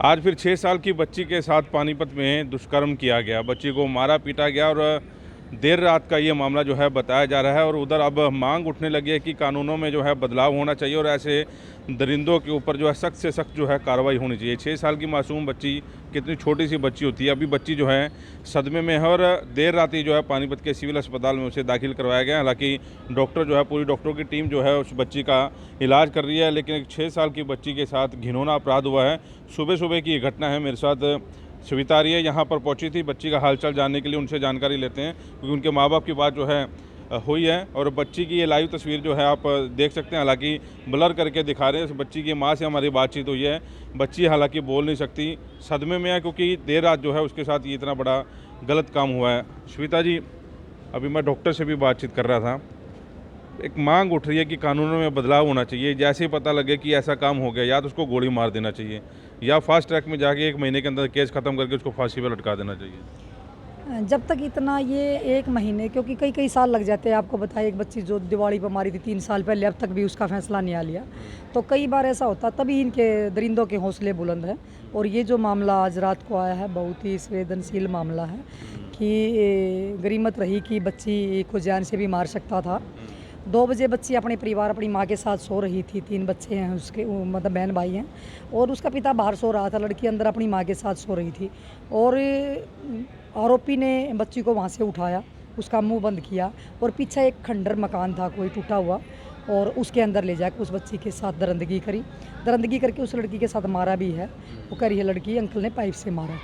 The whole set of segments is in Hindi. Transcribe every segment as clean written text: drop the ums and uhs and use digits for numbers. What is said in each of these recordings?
आज फिर 6 साल की बच्ची के साथ पानीपत में दुष्कर्म किया गया। बच्ची को मारा पीटा गया और देर रात का ये मामला जो है बताया जा रहा है। और उधर अब मांग उठने लगी है कि कानूनों में जो है बदलाव होना चाहिए और ऐसे दरिंदों के ऊपर जो है सख्त से सख्त जो है कार्रवाई होनी चाहिए। 6 साल की मासूम बच्ची, कितनी छोटी सी बच्ची होती है, अभी बच्ची जो है सदमे में है और देर रात ही जो है पानीपत के सिविल अस्पताल में उसे दाखिल करवाया गया। हालांकि डॉक्टर जो है, पूरी डॉक्टरों की टीम जो है उस बच्ची का इलाज कर रही है, लेकिन एक 6 साल की बच्ची के साथ घिनौना अपराध हुआ है। सुबह सुबह की ये घटना है। मेरे साथ सविता रही है, यहाँ पर पहुंची थी बच्ची का हालचाल जानने के लिए। उनसे जानकारी लेते हैं क्योंकि उनके माँ बाप की बात जो है हुई है। और बच्ची की ये लाइव तस्वीर जो है आप देख सकते हैं, हालांकि ब्लर करके दिखा रहे हैं। बच्ची की माँ से हमारी बातचीत हुई है। बच्ची हालांकि बोल नहीं सकती, सदमे में है क्योंकि देर रात जो है उसके साथ ये इतना बड़ा गलत काम हुआ है। श्वेता जी, अभी मैं डॉक्टर से भी बातचीत कर रहा था। एक मांग उठ रही है कि कानूनों में बदलाव होना चाहिए। जैसे ही पता लगे कि ऐसा काम हो गया, या तो उसको गोली मार देना चाहिए या फास्ट ट्रैक में जाके 1 महीने के अंदर केस ख़त्म करके उसको फांसी पर लटका देना चाहिए। जब तक इतना ये 1 महीने, क्योंकि कई कई साल लग जाते हैं। आपको बताइए, एक बच्ची जो दिवाली पर मारी थी 3 साल पहले, अब तक भी उसका फैसला नहीं आ लिया। तो कई बार ऐसा होता, तभी इनके दरिंदों के हौसले बुलंद हैं। और ये जो मामला आज रात को आया है, बहुत ही संवेदनशील मामला है कि गनीमत रही कि बच्ची को जान से भी मार सकता था। 2 बजे बच्ची अपने परिवार, अपनी माँ के साथ सो रही थी। 3 बच्चे हैं उसके, मतलब बहन भाई हैं, और उसका पिता बाहर सो रहा था। लड़की अंदर अपनी माँ के साथ सो रही थी और आरोपी ने बच्ची को वहाँ से उठाया, उसका मुंह बंद किया और पीछे एक खंडर मकान था कोई टूटा हुआ, और उसके अंदर ले जाकर उस बच्ची के साथ दरंदगी करी। दरंदगी करके उस लड़की के साथ मारा भी है। वो करी है लड़की, अंकल ने पाइप से मारा।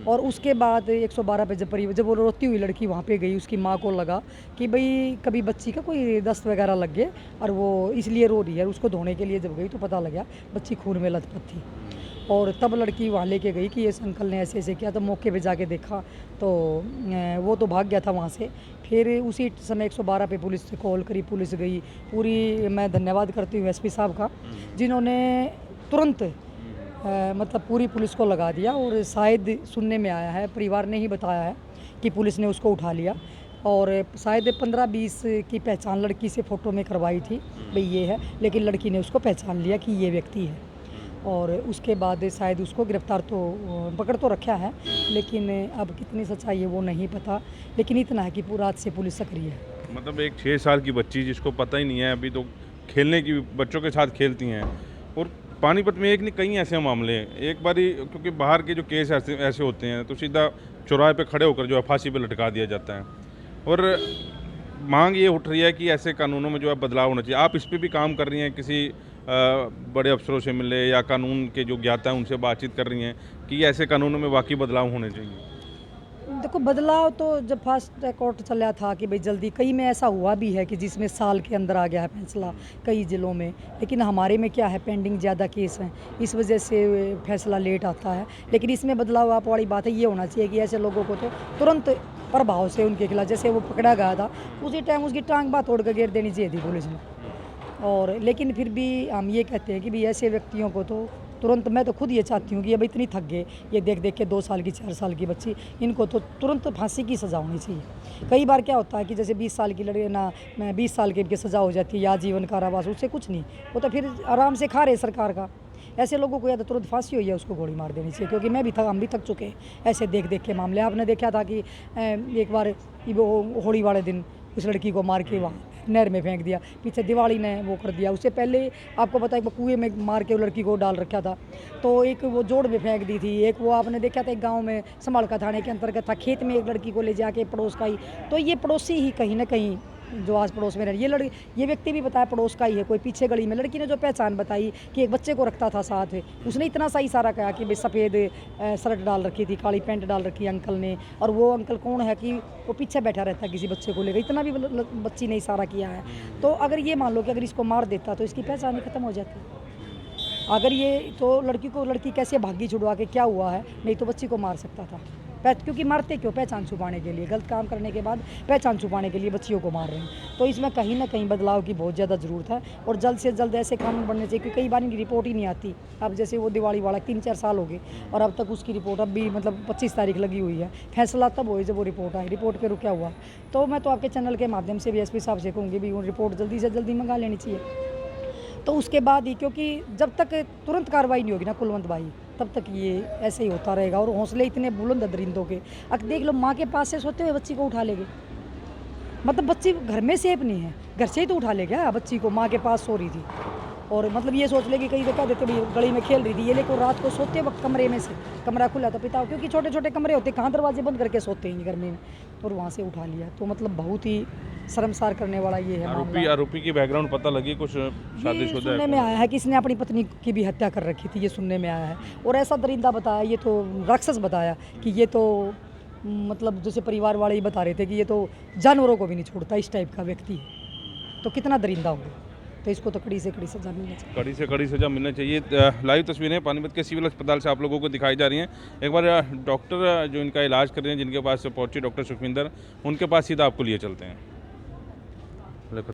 और उसके बाद 112 पे जब वो रोती हुई लड़की वहाँ पे गई, उसकी माँ को लगा कि भाई कभी बच्ची का कोई दस्त वगैरह लग गए और वो इसलिए रो रही है। उसको धोने के लिए जब गई तो पता लगा बच्ची खून में लथपथ थी। और तब लड़की वहाँ लेके गई कि इस अंकल ने ऐसे ऐसे किया। तो मौके पे जाके देखा तो वो तो भाग गया था वहाँ से। फिर उसी समय 112 पे पुलिस से कॉल करी, पुलिस गई पूरी। मैं धन्यवाद करती हूँ एसपी साहब का, जिन्होंने तुरंत मतलब पूरी पुलिस को लगा दिया। और शायद सुनने में आया है, परिवार ने ही बताया है कि पुलिस ने उसको उठा लिया और शायद 15-20 की पहचान लड़की से फ़ोटो में करवाई थी, भाई ये है, लेकिन लड़की ने उसको पहचान लिया कि ये व्यक्ति है। और उसके बाद शायद उसको गिरफ्तार तो पकड़ तो रखा है, लेकिन अब कितनी सच्चाई है वो नहीं पता। लेकिन इतना है कि पूरा आज से पुलिस सक्रिय है। मतलब एक 6 साल की बच्ची जिसको पता ही नहीं है, अभी तो खेलने की, बच्चों के साथ खेलती हैं। और पानीपत में एक नहीं कई ऐसे मामले हैं। एक बारी, क्योंकि बाहर के जो केस ऐसे होते हैं तो सीधा चौराहे पे खड़े होकर जो है फांसी पे लटका दिया जाता है। और मांग ये उठ रही है कि ऐसे कानूनों में जो है बदलाव होना चाहिए। आप इस पर भी काम कर रही हैं, किसी बड़े अफसरों से मिले या कानून के जो ज्ञाता हैं उनसे बातचीत कर रही हैं कि ऐसे कानूनों में वाकई बदलाव होने चाहिए? देखो, बदलाव तो जब फास्ट ट्रैक कोर्ट चला था कि भाई जल्दी, कई में ऐसा हुआ भी है कि जिसमें साल के अंदर आ गया है फैसला कई ज़िलों में। लेकिन हमारे में क्या है, पेंडिंग ज़्यादा केस हैं, इस वजह से फैसला लेट आता है। लेकिन इसमें बदलाव आप वाली बात है, ये होना चाहिए कि ऐसे लोगों को तो तुरंत प्रभाव से उनके खिलाफ, जैसे वो पकड़ा गया था उसी टाइम उसकी टांग बात तोड़ कर गिर देनी चाहिए थी पुलिस ने। और लेकिन फिर भी हम ये कहते हैं कि भाई ऐसे व्यक्तियों को तो तुरंत, मैं तो खुद ये चाहती हूँ कि अब इतनी थक गए ये देख देख के 2 साल की 4 साल की बच्ची, इनको तो तुरंत फांसी की सज़ा होनी चाहिए। कई बार क्या होता है कि जैसे 20 साल की लड़की ना, 20 साल की सज़ा हो जाती है या जीवन कारावास, उससे कुछ नहीं, वो तो फिर आराम से खा रहे सरकार का। ऐसे लोगों को या तो तुरंत फांसी हुई है, उसको गोली मार देनी चाहिए। क्योंकि हम भी थक चुके हैं ऐसे देख देख के मामले। आपने देखा था कि एक बार वो होली वाले दिन उस लड़की को मार के वहाँ नहर में फेंक दिया, पीछे दिवाली ने वो कर दिया। उससे पहले आपको पता है कि कुएं में मार के वो लड़की को डाल रखा था, तो एक वो जोड़ में फेंक दी थी। एक वो आपने देखा था एक गांव में समालका थाने के अंतर्गत था, खेत में एक लड़की को ले जाके पड़ोस का ही, तो ये पड़ोसी ही कहीं ना कहीं जो आस पड़ोस में रह, ये व्यक्ति भी बताया पड़ोस का ही है। कोई पीछे गली में लड़की ने जो पहचान बताई कि एक बच्चे को रखता था साथ, उसने इतना सा इशारा कहा कि भाई सफ़ेद शर्ट डाल रखी थी, काली पैंट डाल रखी अंकल ने, और वो अंकल कौन है कि वो पीछे बैठा रहता है किसी बच्चे को लेकर, इतना भी बच्ची ने इशारा किया है। तो अगर ये मान लो कि अगर इसको मार देता तो इसकी पहचान ही खत्म हो जाती। अगर ये तो लड़की कैसे भागी छुड़वा के क्या हुआ है, नहीं तो बच्ची को मार सकता था। क्योंकि मारते क्यों, पहचान छुपाने के लिए, गलत काम करने के बाद पहचान छुपाने के लिए बच्चियों को मार रहे हैं। तो इसमें कहीं ना कहीं बदलाव की बहुत ज़्यादा ज़रूरत है और जल्द से जल्द ऐसे कानून बनने चाहिए। क्योंकि कई बार इनकी रिपोर्ट ही नहीं आती। अब जैसे वो दिवाली वाला 3-4 साल हो गए और अब तक उसकी रिपोर्ट, अब भी मतलब 25 तारीख लगी हुई है, फैसला तब हुई जब वो रिपोर्ट आई, रिपोर्ट पे रुका हुआ। तो मैं तो आपके चैनल के माध्यम से भी एसपी साहब से कहूँगी भी वो रिपोर्ट जल्दी से जल्दी मंगा लेनी चाहिए। तो उसके बाद ही, क्योंकि जब तक तुरंत कार्रवाई नहीं होगी ना कुलवंत भाई, तब तक ये ऐसे ही होता रहेगा। और हौसले इतने बुलंद है दरिंदों के। अब देख लो, माँ के पास से सोते हुए बच्ची को उठा ले गए। मतलब बच्ची घर में सेफ नहीं है, घर से ही तो उठा ले गया बच्ची को, माँ के पास सो रही थी। और मतलब ये सोच ले कि कहीं देखा देते भाई गली में खेल रही थी, ये लेको रात को सोते वक्त कमरे में से, कमरा खुला था पिता, क्योंकि छोटे छोटे कमरे होते, कहाँ दरवाजे बंद करके सोते हैं घर में, और वहाँ से उठा लिया। तो मतलब बहुत ही शर्मसार करने वाला ये है मामला। आरोपी की बैकग्राउंड पता लगी कुछ? ये शादीशुदा सुनने में आया है कि इसने अपनी पत्नी की भी हत्या कर रखी थी, ये सुनने में आया है। और ऐसा दरिंदा बताया, ये तो राक्षस बताया कि ये तो मतलब जैसे परिवार वाले ही बता रहे थे कि ये तो जानवरों को भी नहीं छोड़ता, इस टाइप का व्यक्ति है। तो कितना दरिंदा होगा, तो इसको तो कड़ी से कड़ी सजा मिलनी चाहिए। कड़ी से कड़ी सजा मिलनी चाहिए। लाइव तस्वीरें पानीपत के सिविल अस्पताल से आप लोगों को दिखाई जा रही हैं। एक बार डॉक्टर जो इनका इलाज कर रहे हैं, जिनके पास पहुंचे डॉक्टर सुखविंदर, उनके पास सीधा आपको लिए चलते हैं।